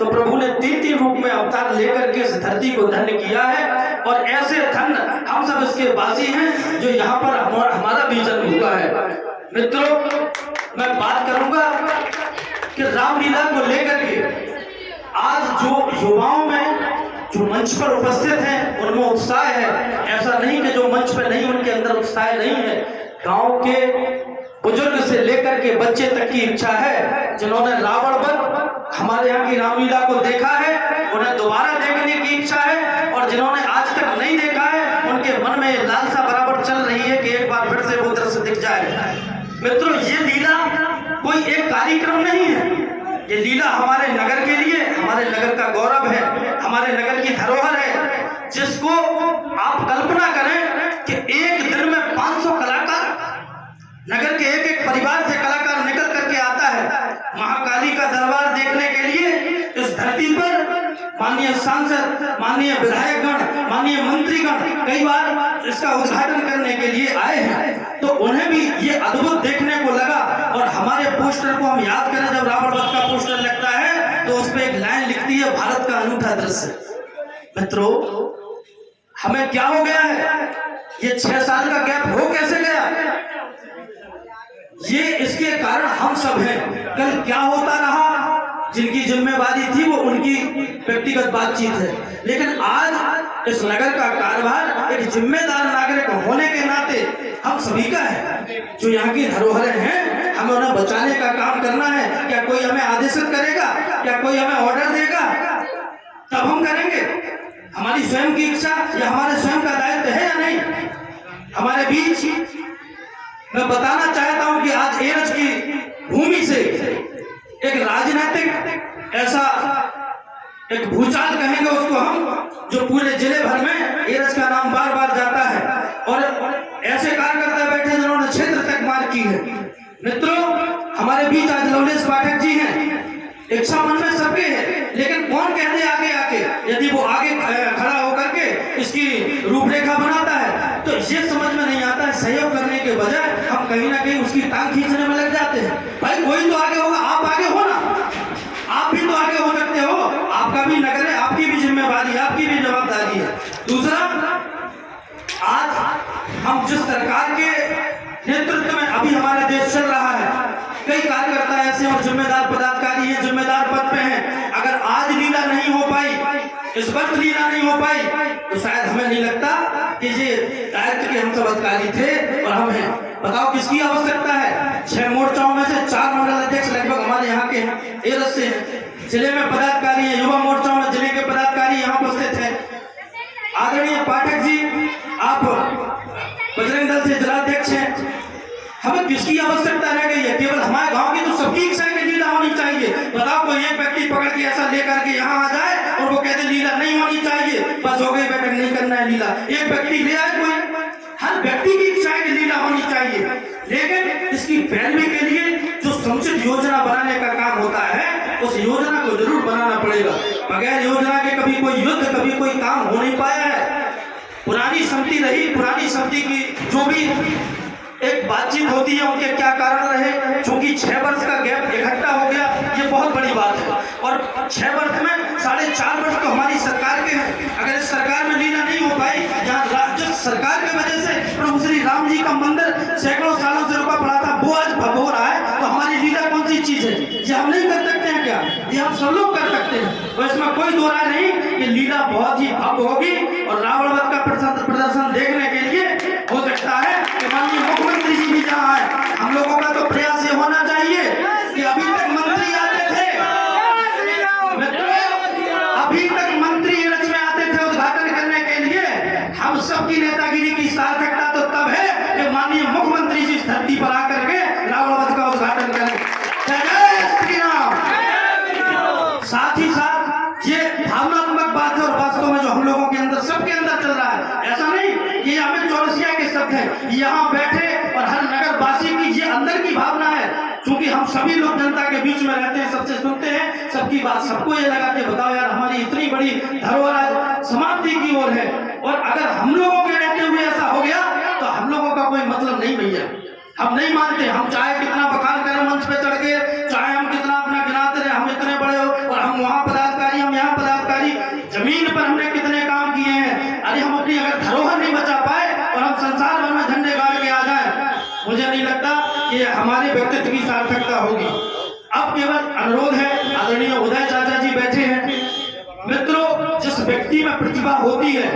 तो प्रभु ने 3 रूप में अवतार लेकर के इस धरती को धन्य किया है। और ऐसे धन्य हम सब इसके वासी हैं जो यहाँ पर हमारा भी जन्म हुआ है। मित्रों, मैं बात करूंगा कि रामलीला को लेकर के आज जो युवाओं में जो मंच पर उपस्थित हैं उनमें उत्साह है। ऐसा नहीं कि जो मंच पर नहीं उनके अंदर उत्साह नहीं है। गांव के बुजुर्ग से लेकर के बच्चे तक की इच्छा है। जिन्होंने रावण वध हमारे यहाँ की रामलीला को देखा है उन्हें दोबारा देखने की इच्छा है, और जिन्होंने आज तक नहीं देखा है उनके मन में लालसा बराबर चल रही है कि एक बार फिर से वो दृश्य दिख जाए। मित्रों, ये लीला कोई एक कार्यक्रम नहीं है, ये लीला हमारे नगर के लिए, हमारे नगर का गौरव है, हमारे नगर की धरोहर है, जिसको आप कल्पना करें कि एक दिन में 500 कलाकार, नगर के एक एक परिवार से कलाकार निकल करके आता है महाकाली का दरबार देखने के लिए। इस धरती पर माननीय सांसद, माननीय विधायकगण, माननीय मंत्रीगण कई बार इसका उद्घाटन करने के लिए आए हैं, तो उन्हें भी ये अद्भुत देखने को लगा। और हमारे पोस्टर को हम याद करें, जब रावण वध का पोस्टर लगता है तो उस पर एक लाइन लिखती है, भारत का अनूठा दृश्य। मित्रों, हमें क्या हो गया है? ये 6 साल का गैप हो कैसे गया? ये इसके कारण हम सब हैं। कल क्या होता रहा, जिनकी जिम्मेवारी थी वो उनकी व्यक्तिगत बातचीत है, लेकिन आज इस नगर का कारभार एक जिम्मेदार नागरिक होने के नाते हम सभी का है। जो यहाँ की धरोहरें हैं हमें उन्हें बचाने का काम करना है। क्या कोई हमें आदेशित करेगा? क्या कोई हमें ऑर्डर देगा? तब हम करेंगे। हमारी स्वयं की इच्छा या हमारे स्वयं का दायित्व है या नहीं? हमारे बीच मैं बताना चाहता हूं कि आज एरज की भूमि से एक राजनीतिक ऐसा एक भूचाल कहेंगे उसको हम, जो पूरे जिले भर में एरज का नाम बार बार जाता है, और ऐसे कार्यकर्ता बैठे जिन्होंने क्षेत्र तक मार की है। मित्रों, हमारे बीच आज लवलेश पाठक जी हैं। इच्छा मन में सबके है, लेकिन कौन कहते आगे आके, यदि वो आगे खड़ा होकर के इसकी रूपरेखा बनाता है तो ये समझ में नहीं आता है। सहयोग करने के बजाय हम कहीं ना कहीं उसकी टांग खींचने में लग जाते हैं। भाई कोई तो आगे होगा, आप आगे हो ना, आप भी तो आगे हो सकते हो। आपका भी नगर है, आपकी भी जिम्मेवारी है, आपकी भी जवाबदारी है। दूसरा, आज हम जिस सरकार के नेतृत्व में अभी हमारा देश चल रहा है, कई कार्यकर्ता ऐसे और जिम्मेदार पदाधिकारी हैं, जिम्मेदार पद पे हैं। अगर आज लीला नहीं हो पाई, इस वक्त लीला नहीं हो पाई, तो शायद हमें नहीं लगता कि ये दायित्व के हम सब अधिकारी थे और हम हैं। बताओ किसकी आवश्यकता है? 6 मोर्चाओं में से 4 मंडल अध्यक्ष लगभग हमारे यहाँ के हैं, एरज से हैं। जिले में पदाधिकारी हैं, युवा मोर्चाओं में जिले के पदाधिकारी यहाँ उपस्थित हैं। आदरणीय पाठक जी, आप बजरंग दल से जिलाध्यक्ष हैं। हमें किसकी आवश्यकता रह गई है? केवल हमारे गांव की तो सबकी इच्छा है कि लीला होनी चाहिए। बताओ, कोई एक व्यक्ति पकड़ के ऐसा लेकर के यहाँ आ जाए और वो कहते लीला नहीं होनी चाहिए, बस हो गई बैठक, नहीं करना है लीला। एक व्यक्ति ले आए, कोई, हर व्यक्ति की इच्छा है कि लीला होनी चाहिए, लेकिन इसकी पैरवी के लिए जो समुचित योजना बनाने का काम होता है, उस योजना को जरूर बनाना पड़ेगा। बगैर योजना के कभी कोई युद्ध, कभी कोई काम हो नहीं पाया है। पुरानी समिति रही, पुरानी समिति की जो भी एक बातचीत होती है, उनके क्या कारण रहे, चूंकि 6 वर्ष का गैप इकट्ठा हो गया, ये बहुत बड़ी बात है। और 6 वर्ष में 4.5 वर्ष तो हमारी सरकार के हैं। अगर इस सरकार में लीला नहीं हो पाई, जहाँ जिस सरकार की वजह से प्रभु श्री राम जी का मंदिर सैकड़ों सालों से रुका पड़ा था, वो आज भंग हो रहा है, तो हमारी लीला कौन सी चीज है? ये हम नहीं कर सकते हैं क्या? ये हम सब लोग कर सकते हैं। और इसमें कोई दो राय नहीं कि लीला बहुत ही भव्य होगी। और रावण वध का प्रदर्शन देखने के लिए हो सकता है कि माननीय मुख्यमंत्री जी भी जहाँ है, हम लोगों का तो प्रयास ये होना चाहिए कि अभी तक मंत्री आते थे, अभी तक मंत्री एरज में आते थे उद्घाटन करने के लिए। हम सबकी नेतागिरी की सार्थकता तो तब है कि माननीय मुख्यमंत्री जी इस धरती पर आकर के रावण वध का उद्घाटन करें। जय श्री राम। साथ ही साथ ये भावनात्मक बात है, और वास्तव में जो हम लोगों के अंदर, सबके अंदर चल रहा है। ऐसा नहीं कि हमें चौरसिया के शब्द है, यहाँ बैठे और हर नगर वासी की ये अंदर की भावना है। क्योंकि हम सभी लोग जनता के बीच में रहते हैं, सबसे सुनते हैं, सबकी बात सबको ये लगा कि बताओ यार, हमारी इतनी बड़ी धरोहर समाप्ति की ओर है, और अगर हम लोगों के रहते हुए ऐसा हो गया तो हम लोगों का कोई मतलब नहीं भैया। हम नहीं मानते, हम चाहे कितना बखान करें मंच पे चढ़ के, चाहे हम कितना अपना गिनाते रहे हम इतने बड़े हो, और हम वहां पदार्थ हमारे व्यक्तित्व की सार्थकता होगी। अब केवल अनुरोध है, आदरणीय उदय चाचा जी बैठे हैं। मित्रों, जिस व्यक्ति में प्रतिभा होती है,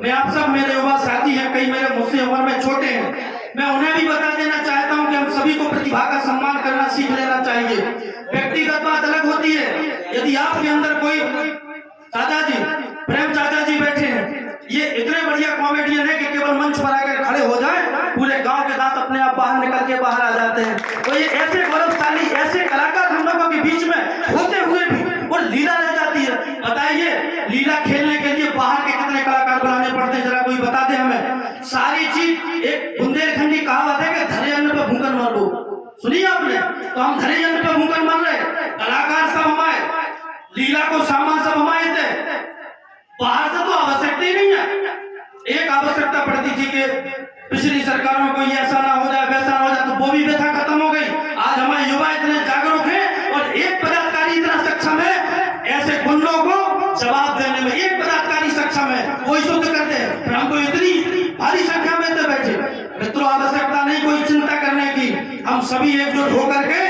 मैं आप सब मेरे युवा साथी हैं, कई मेरे मुझसे उम्र में छोटे हैं, मैं उन्हें भी बता देना चाहता हूं कि हम सभी को प्रतिभा का सम्मान करना सीख लेना चाहिए। व्यक्तिगत बात अलग होती है। यदि आपके अंदर कोई, चाचा जी, प्रेम चाचा जी बैठे हैं, ये इतने बढ़िया कॉमेडियन है कि केवल मंच पर आकर खड़े हो जाए, पूरे गांव के दांत अपने आप बाहर निकल के बाहर आ जाते हैं। तो ये ऐसे गौरवशाली, ऐसे कलाकार हम लोगों के बीच में होते हुए भी वो लीला रह जाती है। बताइए, लीला खेलने के लिए बाहर के कितने कलाकार बुलाने पड़ते हैं, जरा कोई बता दे हमें। सारी चीज एक बुंदेलखंडी कहावत है कि धरे अन्न पे भूखन मर लो, सुनिए आपने? तो हम धरे अन्न पे भूखन मर रहे, कलाकार सब हमारे, लीला को सामान सब हमारे थे। बाहर से तो आवश्यकता ही नहीं है। एक आवश्यकता पड़ती थी कि पिछली सरकार में कोई ऐसा ना हो जाए, वैसा ना हो जाए, तो वो भी व्यथा खत्म हो गई। आज हमारे युवा इतने जागरूक हैं और एक पदाधिकारी इतना सक्षम है ऐसे गुंडों को जवाब देने में। एक पदाधिकारी सक्षम है, वो शुद्ध करते हैं, फिर हमको इतनी भारी संख्या में तो बैठे। मित्रों, आवश्यकता नहीं कोई चिंता करने की, हम सभी एकजुट होकर के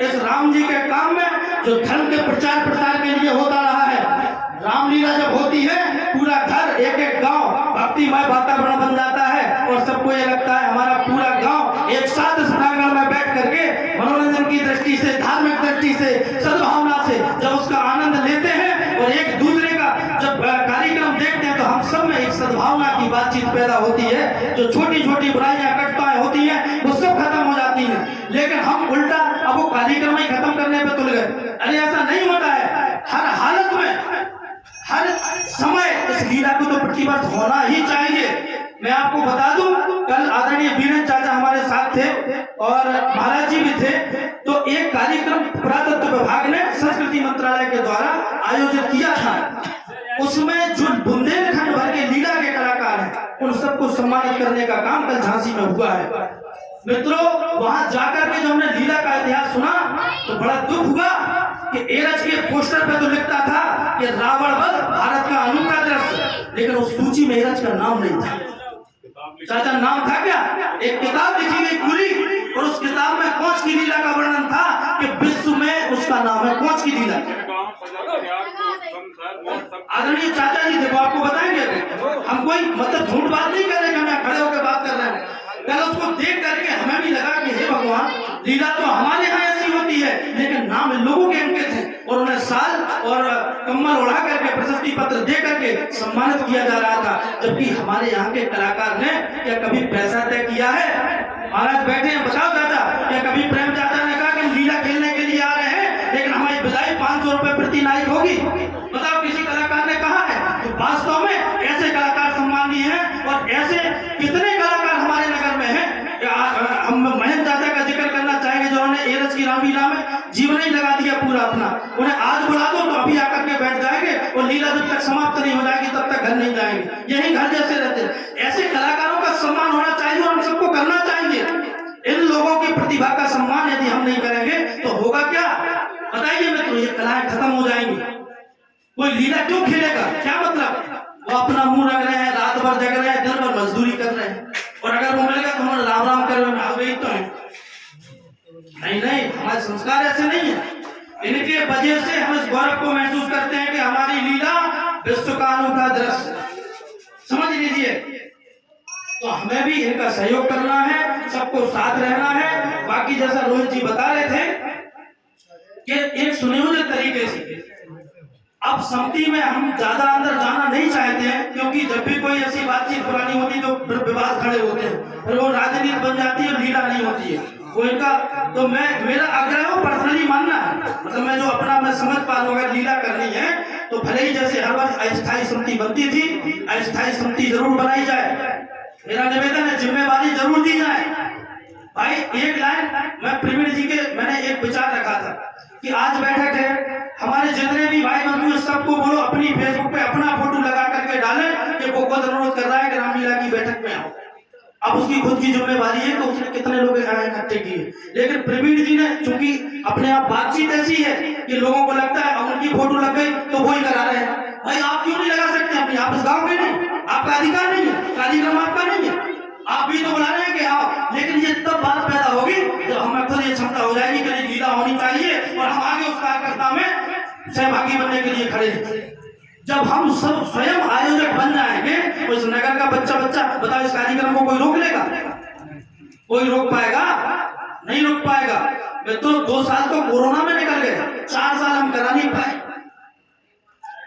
इस राम जी के काम में, जो धर्म के प्रचार प्रसार के लिए होता रहा है, रामलीला जब होती है, पूरा घर, एक एक गांव भक्तिमय वातावरण बन जाता है और सबको ये लगता है हमारा पूरा गांव एक साथ इस प्रांगण में बैठ करके मनोरंजन की दृष्टि से, धार्मिक दृष्टि से, सद्भावना से जब उसका आनंद लेते हैं और एक दूसरे का जब कार्यक्रम देखते हैं, तो हम सब में एक सद्भावना की बातचीत पैदा होती है। जो छोटी छोटी बुराइयां, कटुताएं होती हैं, वो सब खत्म हो जाती हैं। लेकिन हम उल्टा अब वो कार्यक्रम ही खत्म करने पे तुल गए। अरे ऐसा नहीं होता है। हर हालत में, हर समय इस लीला को तो प्रतिवर्ष होना ही चाहिए। मैं आपको बता दूं, कल आदरणीय बीरेंद्र चाचा हमारे साथ थे और महाराज जी भी थे। तो एक कार्यक्रम पुरातत्व विभाग ने संस्कृति मंत्रालय के द्वारा आयोजित किया था। उसमें जो बुंदेलखंड भर के लीला के कलाकार हैं, उन सबको सम्मानित करने का काम कल झांसी में हुआ है। मित्रों, वहां जाकर के जो हमने लीला का इतिहास सुना, तो बड़ा दुख हुआ कि एरज के पोस्टर पे तो लिखता था कि रावण वध भारत का अनूठा दृश्य, लेकिन उस सूची में एरज का नाम नहीं था। चाचा, नाम था क्या? एक किताब लिखी गई पूरी, और उस किताब में कोच की लीला का वर्णन था कि विश्व में उसका नाम है कोच की लीला। आदरणीय चाचा जी थे, वो आपको बताएंगे। हम कोई मतलब झूठ बात नहीं कर रहे, हम खड़े होकर बात कर रहे हैं। कल उसको देख करके हमें भी लगा कि हे भगवान, लीला तो हमारे यहाँ ऐसी होती है, लेकिन नाम इन लोगों के अंकित है, और उन्हें साल और कम्बल उड़ा करके प्रशस्ति पत्र दे करके सम्मानित किया जा रहा था। जबकि हमारे यहाँ के कलाकार ने क्या कभी पैसा तय किया है? महाराज बैठे हैं, बताओ चाचा, क्या कभी प्रेम चाचा ने कहा कि हम लीला खेलने के लिए आ रहे हैं, लेकिन हमारी विदाई 500 रुपए प्रति नाइट होगी? बताओ, किसी कलाकार ने कहा है? तो वास्तव में ऐसे कलाकार सम्मानीय हैं, और ऐसे कितने कलाकार हमारे नगर में हैं। हम महेंद्र चाचा का जिक्र करना चाहेंगे, जो उन्होंने एरज की रामलीला में जीवन ही लगा दिया पूरा अपना। उन्हें आज बुला दो तो अभी आकर के बैठ जाएंगे, और लीला जब तक समाप्त नहीं हो जाएगी तब तक घर नहीं जाएंगे, यही घर जैसे रहते हैं। ऐसे कलाकारों का सम्मान होना चाहिए और हम सबको करना चाहिए। इन लोगों की प्रतिभा का सम्मान यदि हम नहीं करेंगे तो होगा क्या? बताइए मित्रों, ये कलाएं खत्म हो जाएंगी। कोई लीला क्यों खेलेगा? क्या मतलब? वो अपना मुंह रख रहे हैं, रात भर जग रहे हैं, दिन भर मजदूरी कर रहे हैं, और अगर वो मिलेगा तो हम राम राम कर रहे तो है। नहीं नहीं, हमारे संस्कार ऐसे नहीं है। इनके वजह से हम इस गौरव को महसूस करते हैं कि हमारी लीला विश्व का अनूठा दृश्य, समझ लीजिए। तो हमें भी इनका सहयोग करना है, सबको साथ रहना है। बाकी जैसा रोहित जी बता रहे थे कि एक सुनियोजित तरीके से, अब समिति में हम ज्यादा अंदर जाना नहीं चाहते हैं, क्योंकि जब भी कोई ऐसी बातचीत पुरानी होती तो विवाद खड़े होते हैं, फिर वो राजनीति बन जाती है, लीला नहीं होती है वो इनका। तो मेरा आग्रह हो पर्सनली मानना है, मतलब मैं जो अपना मैं समझ पा रहा हूँ, अगर लीला करनी है तो भले ही जैसे हर बार अस्थायी समिति बनती थी, अस्थायी समिति जरूर बनाई जाए। मेरा निवेदन है, जिम्मेवारी जरूर दी जाए। भाई एक लाइन मैं प्रवीण जी के, मैंने एक विचार रखा था कि आज बैठक है, हमारे जितने भी भाई बंधु सबको बोलो अपनी फेसबुक पे अपना फोटो लगा करके डालें कि वो खुद अनुरोध कर रहा है कि रामलीला की बैठक में आओ। अब उसकी खुद की जिम्मेवारी है कि उसने कितने लोग इकट्ठे किए। लेकिन प्रवीण जी ने चूंकि अपने आप बातचीत ऐसी है कि लोगों को लगता है अब उनकी फोटो लग गई तो वो ही करा रहे हैं। भाई आप क्यों नहीं लगा सकते अपनी? आप इस गाँव के नहीं, आपका अधिकार नहीं है, कार्यक्रम आपका नहीं है, आप भी तो बुला रहे हैं कि आओ। लेकिन ये तब बात पैदा होगी जब हमें खुद सफलता हो जाएगी, कहीं लीला होनी चाहिए और हम आगे उस कार्यकर्ता में सहभागी बनने के लिए खड़े हैं। जब हम सब स्वयं आयोजक बन जाएंगे तो इस नगर का बच्चा बताओ, इस कार्यक्रम को कोई रोक लेगा? कोई रोक पाएगा? नहीं रोक पाएगा। मित्रों, 2 साल तो कोरोना में निकल गए, 4 साल हम करा नहीं पाए।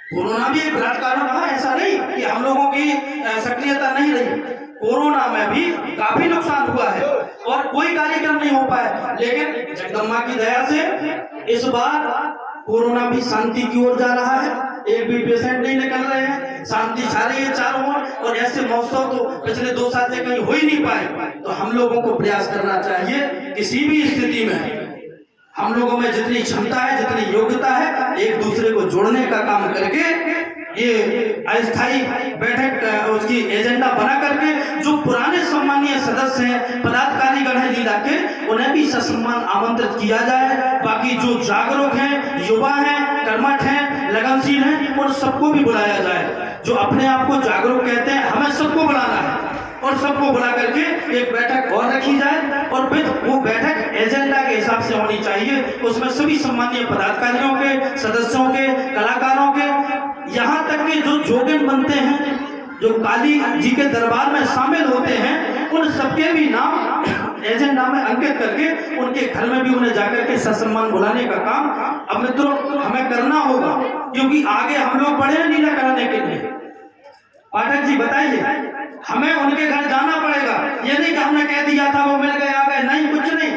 कोरोना भी एक विराट कारण रहा, ऐसा नहीं कि हम लोगों की सक्रियता नहीं रही। कोरोना में भी काफी नुकसान हुआ है और कोई कार्यक्रम नहीं हो पाया, लेकिन जगदम्बा की दया से इस बार कोरोना भी शांति की ओर जा रहा है। एक भी पेशेंट नहीं निकल रहे हैं, शांति छा रही है चारों ओर। और ऐसे महोत्सव तो पिछले 2 साल से कहीं हो ही नहीं पाए। तो हम लोगों को प्रयास करना चाहिए, किसी भी स्थिति में हम लोगों में जितनी क्षमता है, जितनी योग्यता है, एक दूसरे को जोड़ने का काम करके ये अस्थायी बैठक उसकी एजेंडा बना करके जो पुराने सम्मानीय सदस्य हैं, पदाधिकारी गण हैं लीला के, उन्हें भी ससम्मान आमंत्रित किया जाए। बाकी जो जागरूक हैं, युवा हैं, कर्मठ हैं, लगनशील हैं, उन सबको भी बुलाया जाए। जो अपने आप को जागरूक कहते हैं, हमें सबको बुलाना है और सबको बुला करके एक बैठक और रखी जाए। और फिर वो बैठक एजेंडा के हिसाब से होनी चाहिए। उसमें सभी सम्मानीय पदाधिकारियों के, सदस्यों के, कलाकारों के, यहाँ तक कि जो जोगिन बनते हैं, जो काली जी के दरबार में शामिल होते हैं, उन सबके भी नाम एजेंडा में अंकित करके उनके घर में भी उन्हें जाकर के ससम्मान बुलाने का काम अब मित्रों हमें करना होगा, क्योंकि आगे हम लोग बढ़े हैं लीला कराने के लिए। पाठक जी बताइए, हमें उनके घर जाना पड़ेगा। ये नहीं कि हमने कह दिया था वो मिल गए आ गए, नहीं, कुछ नहीं।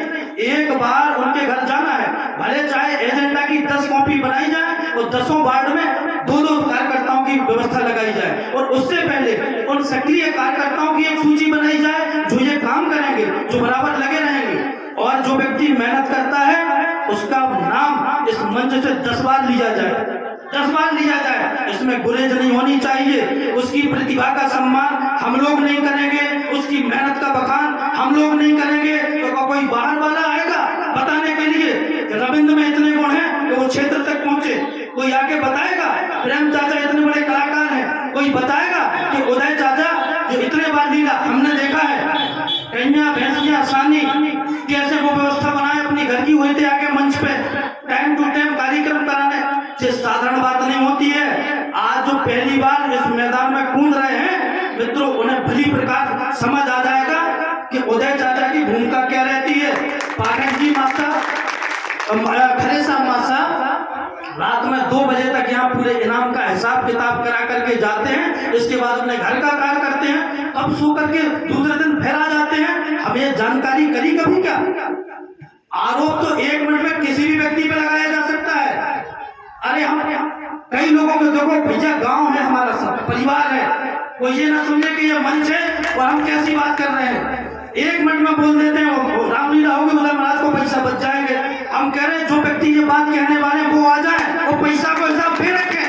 एक बार उनके घर जाना है, भले चाहे एजेंडा की 10 कॉपी बनाई जाए और 10 वार्ड में 2-2 कार्यकर्ताओं की व्यवस्था लगाई जाए और उससे पहले उन सक्रिय कार्यकर्ताओं की एक सूची बनाई जाए जो ये काम करेंगे, जो बराबर लगे रहेंगे। और जो व्यक्ति मेहनत करता है उसका नाम इस मंच से 10 बार लिया जाए, 10 बार लिया जाए। इसमें गुरेज नहीं होनी चाहिए। उसकी प्रतिभा का सम्मान हम लोग नहीं करेंगे, उसकी मेहनत का बखान हम लोग नहीं करेंगे, तो कोई बाहर वाला आएगा बताने के लिए कि रविंद्र में इतने गुण हैं कि वो क्षेत्र तक पहुंचे। कोई आके बताएगा प्रेम चाचा इतने बड़े कलाकार हैं, कोई बताएगा कि उदय चाचा जो इतने बार लीला हमने देखा है, कन्या भैंसिया सानी कैसे वो व्यवस्था बनाए अपनी घर की, हुई थे आके मंच पे टाइम टू टाइम कार्यक्रम कराने। ये साधारण बात नहीं होती है। आज जो पहली बार इस मैदान में कूद रहे हैं मित्रों, उन्हें भली प्रकार समझ आ जाएगा कि उदय चाचा की भूमिका क्या रहती है। पाठक जी मास्टर, खरे साहब मास्टर रात में 2 बजे तक यहाँ पूरे इनाम का हिसाब किताब करा करके जाते हैं। इसके बाद अपने घर का कार्य करते हैं, अब सो करके दूसरे दिन फिर आ जाते हैं। अब ये जानकारी करी कभी क्या? आरोप तो 1 मिनट में किसी भी व्यक्ति पे लगाया जा सकता है। अरे हम कई लोगों को देखो भैया, गांव है हमारा, सब परिवार है, कोई ये ना समझे कि ये मंच है और हम कैसी बात कर रहे हैं। 1 मिनट में बोल देते हैं वो रामलीला होगी, उधर महाराज को पैसा बच जाएंगे। हम कह रहे हैं जो व्यक्ति ये बात कहने वाले वो आ जाए, वो पैसा को हिसाब फिर रखें,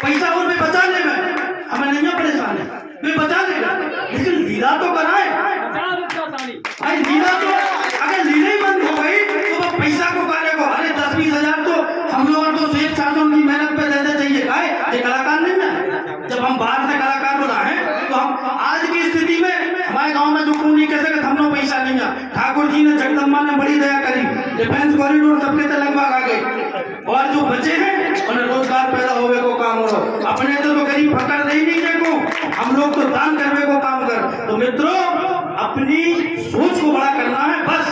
पैसा और भी बचा लेगा, हमें नहीं परेशान है, वे बचा लेगा, लेकिन लीला तो कराए। भाई लीला तो अगर लीला ही बंद हो गई तो वो पैसा को करेगा। अरे 10-20 हजार तो हम लोगों को शेख साधु की मेहनत पे देते चाहिए। ये कलाकार नहीं है। जब हम बाहर से कलाकार बुलाए तो हम आज की स्थिति में हमारे गांव में जो पूनी कैसे हम लोग पैसा नहीं है, ठाकुर जी ने जगदम्बा ने बड़ी दया करी, डिफेंस कॉरिडोर सबके तक लगभग आ गए और जो बचे हैं उन्हें रोजगार पैदा होवे को काम हो। अपने तो गरीब फकर नहीं देखो, हम लोग तो दान करने को काम कर। तो मित्रों अपनी सोच को बड़ा करना है, बस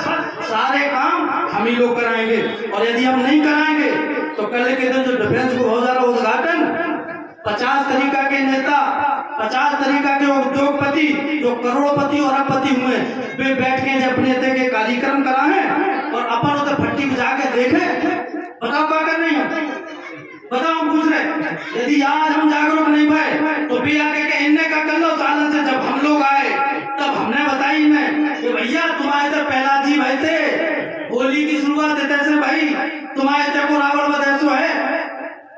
सारे काम हम ही लोग कराएंगे। और यदि हम नहीं कराएंगे तो कल के दिन जो डिफेंस को हो जा रहा उद्घाटन 50 तरीका के नेता, 50 तरीका के उद्योगपति जो करोड़पति और अरबपति हुए, वे बैठ के अपने के कार्यक्रम कराए और अपन उधर भट्टी में जाके देखे। बताओ क्या कर रही है, बताओ पूछ रहे। यदि आज हम जागरूक नहीं पाए तो भी आके के इनने का कर लो। सालन से जब हम लोग आए तब हमने बताई इन्हें कि भैया तुम्हारे इधर पहला जी भाई थे, होली की शुरुआत ऐसे भाई तुम्हारे इधर को रावण बदैसो है।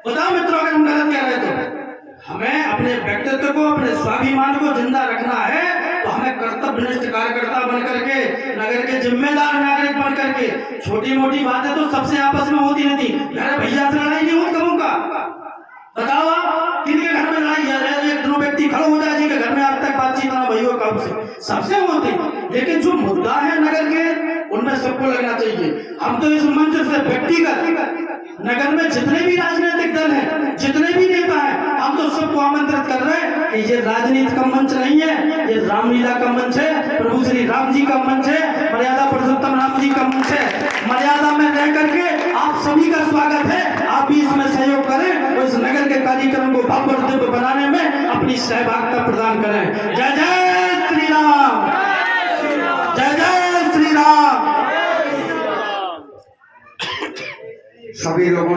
बताओ मित्रों अगर हम गलत कह रहे तो हमें अपने व्यक्तित्व को, अपने स्वाभिमान को जिंदा रखना है तो हमें कर्तव्यनिष्ठ कार्यकर्ता बन करके, नगर के जिम्मेदार नागरिक बन करके, छोटी मोटी बातें तो सबसे आपस में होती रहती। अरे भैया से लड़ाई नहीं होती कबू का, बताओ आप किनके घर में लड़ाई है? एक दोनों व्यक्ति खड़े हो जाए जिनके घर में आज तक बातचीत ना भैया कब से सबसे होती। लेकिन जो मुद्दा है नगर के, उनमें सबको लगना चाहिए। हम तो इस मंच से व्यक्तिगत नगर में जितने भी राजनीतिक दल हैं, जितने भी नेता हैं, हम तो सबको आमंत्रित कर रहे हैं कि ये राजनीति का मंच नहीं है, ये रामलीला का मंच है, प्रभु श्री राम जी का मंच है, मर्यादा पुरुषोत्तम राम जी का मंच है। मर्यादा में रह करके आप सभी का स्वागत है, आप भी इसमें सहयोग करें और इस नगर के कार्यक्रम को भव्य और दिव्य बनाने में अपनी सहभागिता प्रदान करें। जय जय श्री राम, जय जय श्री राम। सभी लोगों